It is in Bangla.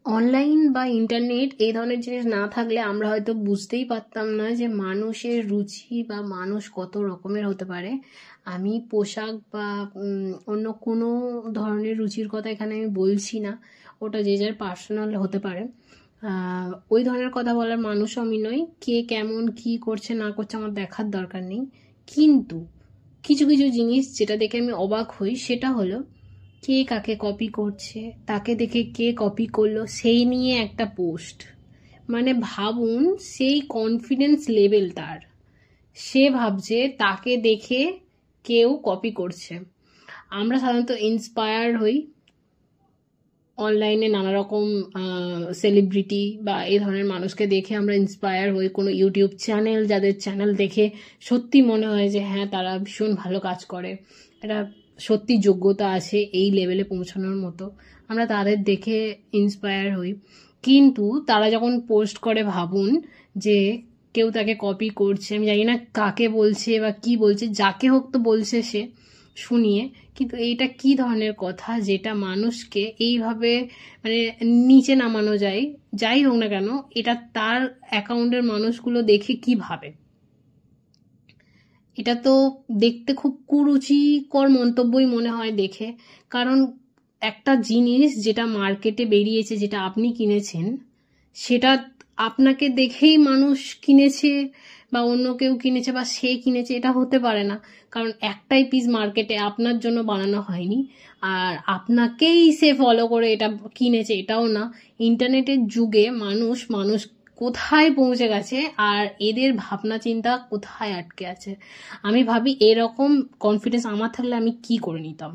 অনলাইন বা ইন্টারনেট এই ধরনের জিনিস না থাকলে আমরা হয়তো বুঝতেই পারতাম না যে মানুষের রুচি বা মানুষ কত রকমের হতে পারে। আমি পোশাক বা অন্য কোনো ধরনের রুচির কথা এখানে আমি বলছি না, ওটা যে যার পার্সোনাল হতে পারে। ওই ধরনের কথা বলার মানুষও আমি নই। কে কেমন কি করছে না করছে আমার দেখার দরকার নেই। কিন্তু কিছু কিছু জিনিস যেটা দেখে আমি অবাক হই সেটা হলো কে কাকে কপি করছে, তাকে দেখে কে কপি করলো সেই নিয়ে একটা পোস্ট। মানে ভাবুন, সেই কনফিডেন্স লেভেল তার, সে ভাবছে তাকে দেখে কেউ কপি করছে। আমরা সাধারণত ইন্সপায়ার হই অনলাইনে নানা রকম সেলিব্রিটি বা এই ধরনের মানুষকে দেখে আমরা ইন্সপায়ার হই। কোনো ইউটিউব চ্যানেল, যাদের চ্যানেল দেখে সত্যি মনে হয় যে হ্যাঁ তারা ভীষণ ভালো কাজ করে, এটা সত্যি যোগ্যতা আছে এই লেভেলে পৌঁছানোর মতো, আমরা তাদের দেখে ইন্সপায়ার হই। কিন্তু তারা যখন পোস্ট করে ভাবুন যে কেউ তাকে কপি করছে, আমি জানি না কাকে বলছে বা কি বলছে, যাকে হোক তো বলছে সে শুনিয়ে। কিন্তু এইটা কি ধরনের কথা যেটা মানুষকে এইভাবে মানে নিচে নামানো যায়? যাই হোক না কেন, এটা তার অ্যাকাউন্টের মানুষগুলো দেখে কি ভাবে? এটা তো দেখতে খুব কুরুচিকর মন্তব্যই মনে হয় দেখে। কারণ একটা জিনিস যেটা মার্কেটে বেরিয়েছে, যেটা আপনি কিনেছেন, সেটা আপনাকে দেখেই মানুষ কিনেছে বা অন্য কেউ কিনেছে বা সে কিনেছে, এটা হতে পারে না। কারণ একটাই পিস মার্কেটে আপনার জন্য বানানো হয়নি, আর আপনাকেই সে ফলো করে এটা কিনেছে এটাও না। ইন্টারনেটের যুগে মানুষ মানুষ কোথায় পৌঁছে গেছে আর এদের ভাবনা চিন্তা কোথায় আটকে আছে। আমি ভাবি এরকম কনফিডেন্স আমার থাকলে আমি কি করে নিতাম।